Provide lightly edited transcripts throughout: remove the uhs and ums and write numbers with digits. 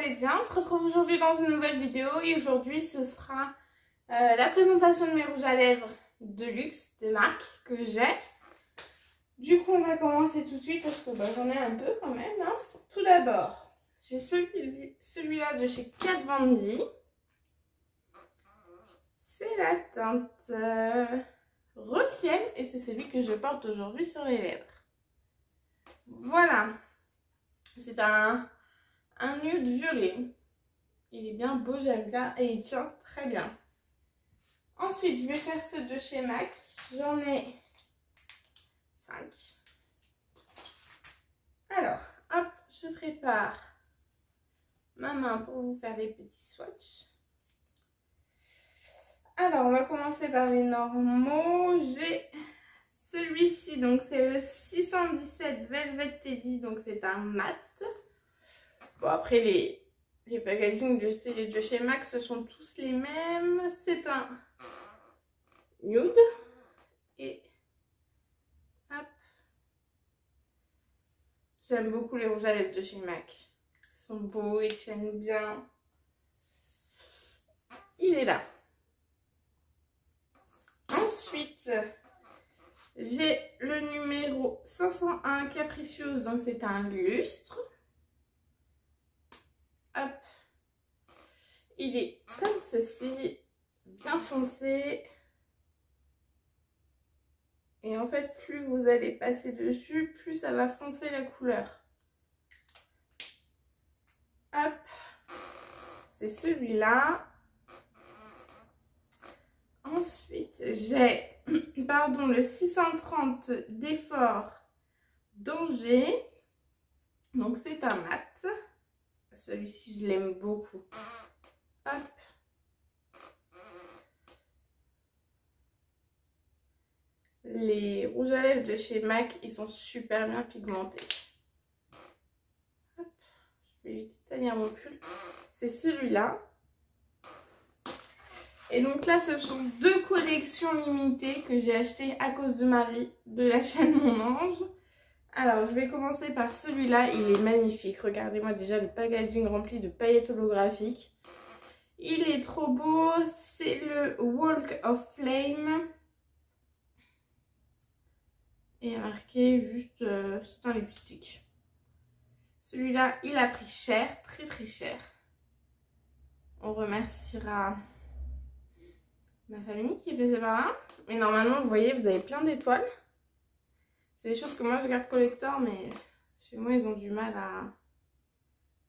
allez bien. On se retrouve aujourd'hui dans une nouvelle vidéo et aujourd'hui ce sera la présentation de mes rouges à lèvres de luxe, de marque que j'ai. Du coup on va commencer tout de suite parce que j'en ai un peu quand même. Hein. Tout d'abord, j'ai celui-là de chez Kat Von D. C'est la teinte Requiem et c'est celui que je porte aujourd'hui sur les lèvres. Voilà. C'est un nude violet. Il est bien beau, j'aime bien et il tient très bien. Ensuite, je vais faire ceux de chez MAC. J'en ai 5. Alors, hop, je prépare ma main pour vous faire les petits swatchs. Alors, on va commencer par les normaux. J'ai celui-ci, donc c'est le 617 Velvet Teddy, donc c'est un mat. Bon, après les packaging de chez MAC, ce sont tous les mêmes. C'est un nude. Et hop. J'aime beaucoup les rouges à lèvres de chez MAC. Ils sont beaux, ils tiennent bien. Il est là. Ensuite, j'ai le numéro 501 Capricieuse, donc c'est un lustre. Hop. Il est comme ceci, bien foncé. Et en fait, plus vous allez passer dessus, plus ça va foncer la couleur. Hop. C'est celui-là. Ensuite, j'ai le 630 d'effort d'Angers. Donc, c'est un mat. Celui-ci, je l'aime beaucoup. Hop. Les rouges à lèvres de chez MAC, ils sont super bien pigmentés. Hop. Je vais éviter de salir mon pull. C'est celui-là. Et donc là, ce sont 2 collections limitées que j'ai achetées à cause de Marie, de la chaîne Mon Ange. Alors, je vais commencer par celui-là. Il est magnifique. Regardez-moi déjà le packaging rempli de paillettes holographiques. Il est trop beau. C'est le Walk of Flame. Et marqué juste, c'est un lipstick. Celui-là, il a pris cher, très très cher. On remerciera ma famille qui est passée par là. Mais normalement, vous voyez, vous avez plein d'étoiles. C'est des choses que moi je garde collector, mais chez moi ils ont du mal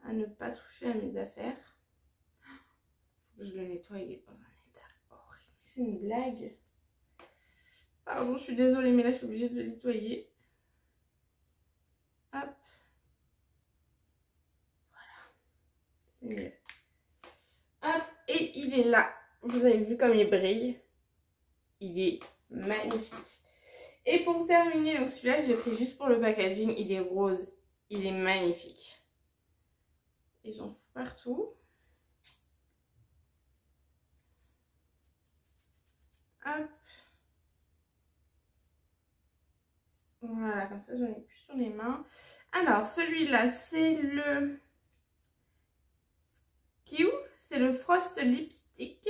à ne pas toucher à mes affaires. Faut que je le nettoie, il est dans un état horrible. C'est une blague. Pardon, je suis désolée, mais là je suis obligée de le nettoyer. Hop. Voilà. C'est mieux. Hop, et il est là. Vous avez vu comme il brille. Il est magnifique. Et pour terminer, donc celui-là, je l'ai pris juste pour le packaging. Il est rose. Il est magnifique. Et j'en fous partout. Hop. Voilà, comme ça, j'en ai plus sur les mains. Alors, celui-là, c'est le Skiu. C'est le Frost Lipstick.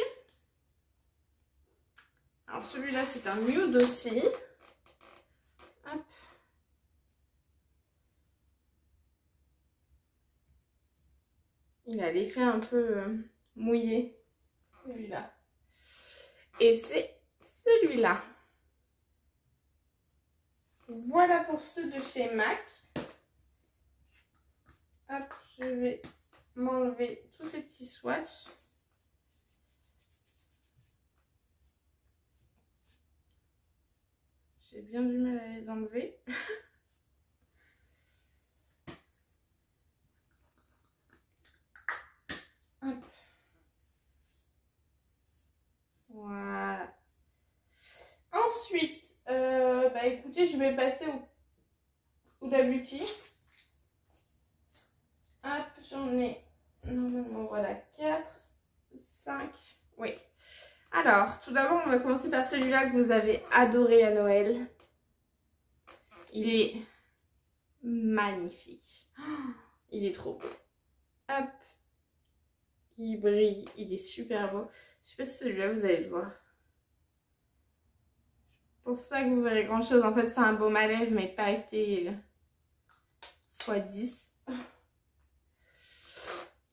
Alors, celui-là, c'est un nude aussi. Hop. Il a l'effet un peu mouillé, celui-là. Et c'est celui-là. Voilà pour ceux de chez MAC. Hop, je vais m'enlever tous ces petits swatchs. J'ai bien du mal à les enlever. Hop. Voilà. Ensuite, écoutez, je vais passer au Huda Beauty. Hop, j'en ai normalement, voilà, 4, 5, oui. Alors, tout d'abord, on va commencer par celui-là que vous avez adoré à Noël. Il est magnifique. Il est trop beau. Hop, Il brille, il est super beau. Je sais pas si celui-là vous allez le voir. Je pense pas que vous verrez grand chose. En fait, c'est un baume à lèvres, mais pas été x10.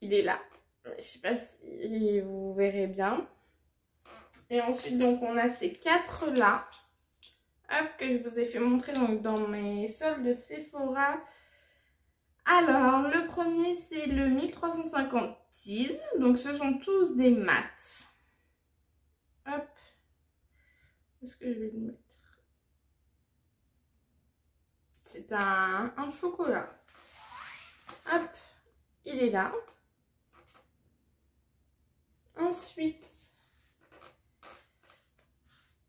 Il est là. Je sais pas si vous verrez bien. Et ensuite, donc, on a ces 4 là. Hop, que je vous ai fait montrer donc, dans mes soldes Sephora. Alors, le premier, c'est le 1350 Tease. Donc, ce sont tous des mats. Hop. Où est-ce que je vais le mettre? C'est un chocolat. Hop, il est là. Ensuite,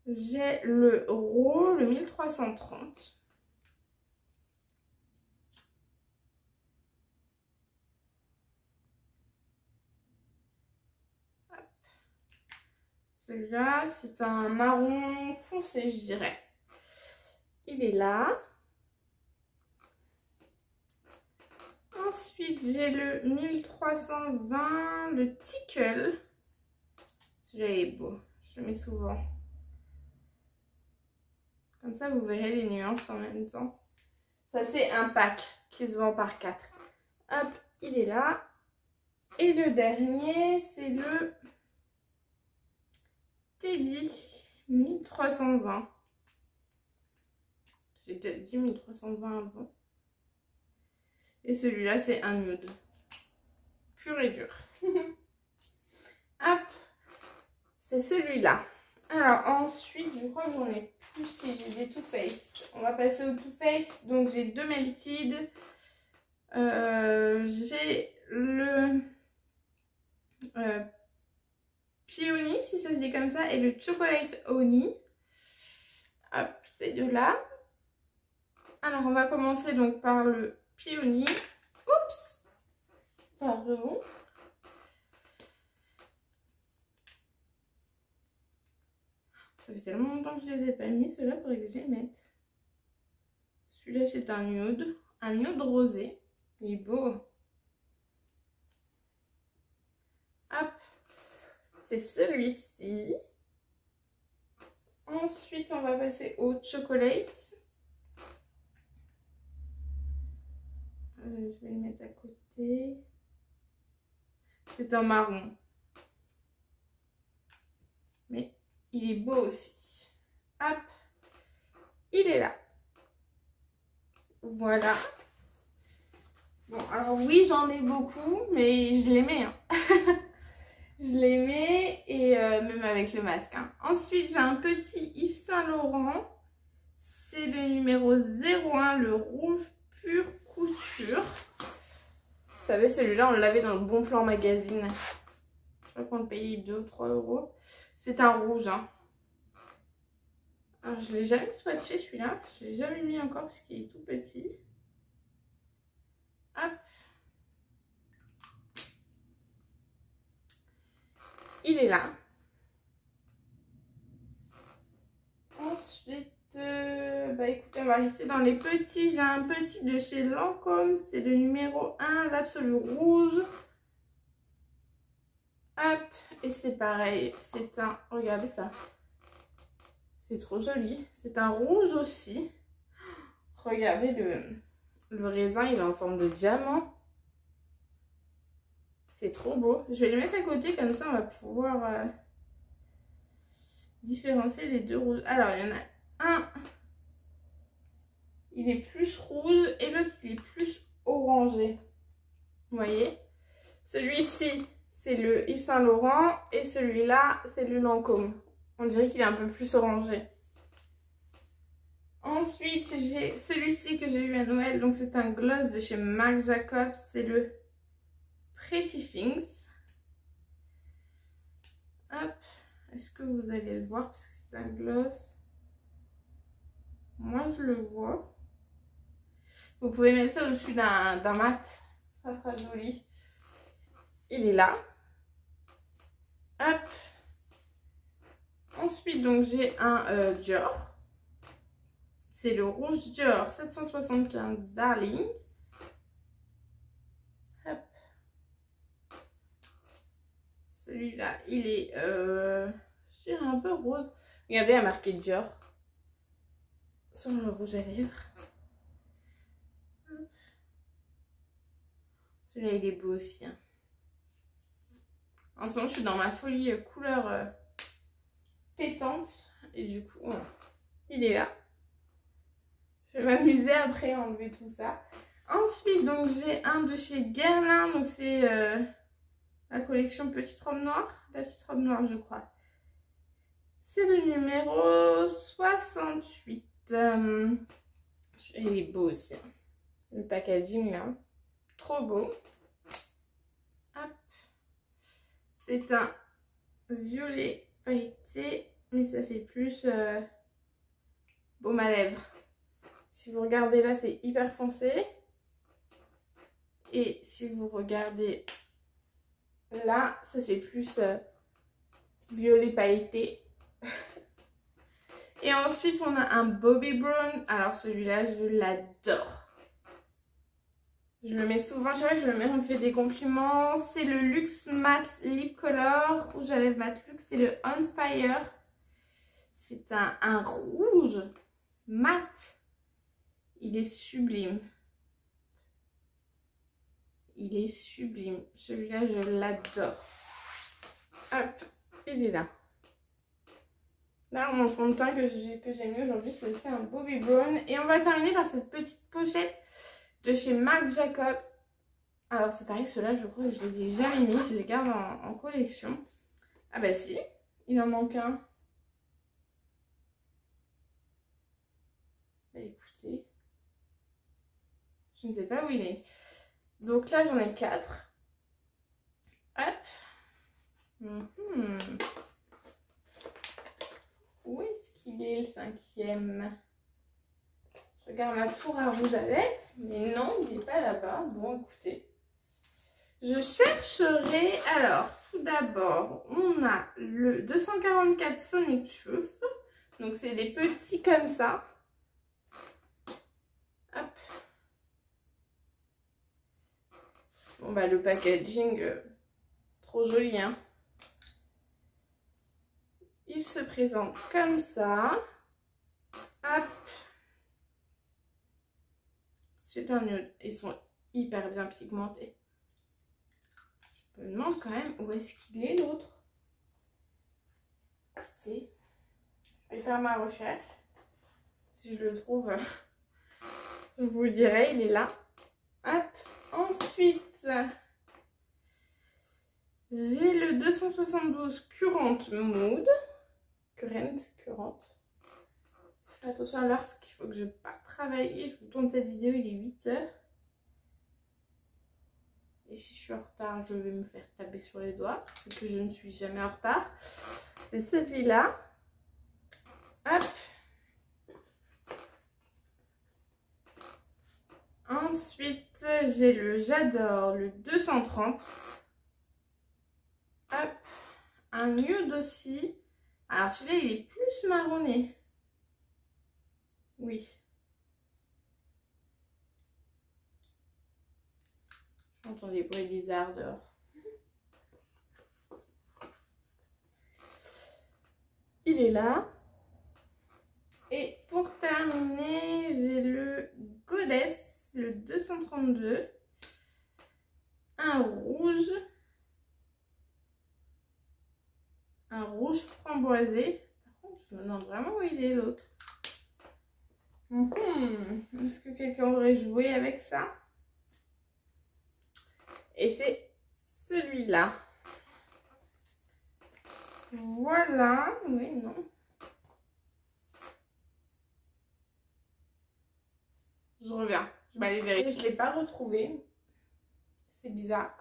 j'ai le RAW, le 1330. Celui-là, c'est un marron foncé, je dirais. Il est là. Ensuite, j'ai le 1320, le Tickle. Celui-là, il est beau. Je le mets souvent. Comme ça, vous verrez les nuances en même temps. Ça, c'est un pack qui se vend par 4. Hop, il est là. Et le dernier, c'est le Teddy 1320. J'ai peut-être dit 1320 avant. Et celui-là, c'est un nude. Pur et dur. Hop, c'est celui-là. Alors ensuite, je crois que j'en ai plus si j'ai des Too Faced. On va passer au Too Faced. Donc j'ai 2 Melted. J'ai le Peony, si ça se dit comme ça, et le Chocolate Honey. Hop, ces deux-là. Alors on va commencer donc par le Peony. Oups, pardon. Ça fait tellement longtemps que je les ai pas mis, ceux-là, il faudrait que je les mette. Celui-là, c'est un nude rosé. Il est beau. Hop, c'est celui-ci. Ensuite, on va passer au chocolate. Je vais le mettre à côté. C'est un marron. Mais il est beau aussi. Hop, il est là. Voilà. Bon, alors oui, j'en ai beaucoup, mais je les mets. Hein. Je les mets et même avec le masque. Hein. Ensuite, j'ai un petit Yves Saint Laurent. C'est le numéro 01, le rouge pur couture. Vous savez, celui-là, on l'avait dans le Bon Plan Magazine. Je crois qu'on le payait 2 ou 3 euros. C'est un rouge. Hein. Alors, je ne l'ai jamais swatché celui-là. Je ne l'ai jamais mis encore parce qu'il est tout petit. Hop. Il est là. Ensuite, bah écoutez, on va rester dans les petits. J'ai un petit de chez Lancôme. C'est le numéro 1, l'Absolu Rouge. Hop. Et c'est pareil. C'est un... Regardez ça. C'est trop joli. C'est un rouge aussi. Regardez le raisin, il est en forme de diamant. C'est trop beau. Je vais les mettre à côté, comme ça on va pouvoir différencier les deux rouges. Alors, il y en a un, il est plus rouge et l'autre, il est plus orangé. Vous voyez? Celui-ci, c'est le Yves Saint Laurent et celui-là, c'est le Lancôme. On dirait qu'il est un peu plus orangé. Ensuite, j'ai celui-ci que j'ai eu à Noël. Donc, c'est un gloss de chez Marc Jacobs. C'est le Pretty Things. Hop. Est-ce que vous allez le voir? Parce que c'est un gloss. Moi, je le vois. Vous pouvez mettre ça au-dessus d'un mat. Ça sera joli. Il est là. Hop. Ensuite, donc, j'ai un Dior. C'est le rouge Dior 775 Darling. Hop. Celui-là, il est, je dirais un peu rose. Regardez, il y a marqué Dior sur le rouge à lèvres. Celui-là, il est beau aussi. Hein. En ce moment, je suis dans ma folie couleur pétante. Et du coup, il est là. Je vais m'amuser après à enlever tout ça. Ensuite, donc j'ai un de chez Guerlain. Donc c'est la collection Petite Robe Noire. La Petite Robe Noire, je crois. C'est le numéro 68. Il est beau aussi. Hein. Le packaging là. Trop beau. Hop. C'est un violet pailleté. Mais ça fait plus baume à lèvres. Si vous regardez là, c'est hyper foncé. Et si vous regardez là, ça fait plus violet pailleté. Et ensuite, on a un Bobbi Brown. Alors celui-là, je l'adore. Je le mets souvent, je le mets, on me fait des compliments. C'est le Luxe Matte Lip Color. Rouge à lèvres matte luxe. C'est le On Fire. C'est un rouge mat. Il est sublime. Il est sublime. Celui-là, je l'adore. Hop, il est là. Là, mon fond de teint que j'ai mis aujourd'hui, c'est un Bobbi Brown. Et on va terminer par cette petite pochette de chez Marc Jacobs. Alors, c'est pareil, ceux-là, je crois que je les ai jamais mis. Je les garde en collection. Ah bah si, il en manque un. Bah écoutez, je ne sais pas où il est. Donc là, j'en ai 4. Hop. Où est-ce qu'il est, le 5e? Je regarde ma tour à rouge à lèvres. Mais non, il n'est pas là-bas. Bon, écoutez. Je chercherai. Alors, tout d'abord, on a le 244 Sonic Truth. Donc, c'est des petits comme ça. Hop. Bon, bah, le packaging, trop joli, hein. Il se présente comme ça. Hop. C'est un nude. Ils sont hyper bien pigmentés. Je me demande quand même où est-ce qu'il est l'autre. Je vais faire ma recherche. Si je le trouve, je vous le dirai. Il est là. Hop. Ensuite, j'ai le 272 Current Mood. Current. Faites attention à l'heure parce qu'il faut que je parte travailler. Je vous tourne cette vidéo, il est 8 h. Et si je suis en retard, je vais me faire taper sur les doigts. Parce que je ne suis jamais en retard. C'est celui-là. Hop. Ensuite, j'ai le J'adore, le 230. Hop. Un nude aussi. Alors celui-là, il est plus marronné. Oui. J'entends des bruits bizarres dehors. Il est là. Et pour terminer, j'ai le Goddess, le 232. Un rouge. Un rouge framboisé. Par contre, je me demande vraiment où il est l'autre. Est-ce que quelqu'un aurait joué avec ça? Et c'est celui-là. Voilà. Oui, non. Je reviens. Je vais aller vérifier. Je ne l'ai pas retrouvé. C'est bizarre.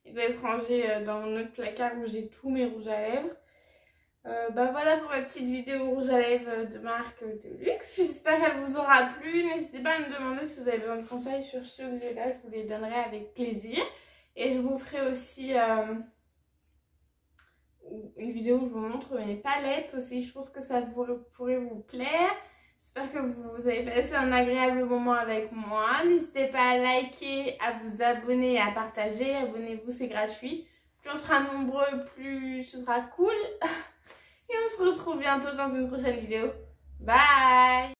Il doit être rangé dans mon autre placard où j'ai tous mes rouges à lèvres. Bah voilà pour ma petite vidéo rouge à lèvres de marque de luxe. J'espère qu'elle vous aura plu. N'hésitez pas à me demander si vous avez besoin de conseils sur ceux que j'ai là. Je vous les donnerai avec plaisir. Et je vous ferai aussi une vidéo où je vous montre mes palettes aussi. Je pense que ça pourrait vous plaire. J'espère que vous avez passé un agréable moment avec moi. N'hésitez pas à liker, à vous abonner et à partager. Abonnez-vous, c'est gratuit. plus on sera nombreux, plus ce sera cool. Et on se retrouve bientôt dans une prochaine vidéo. Bye!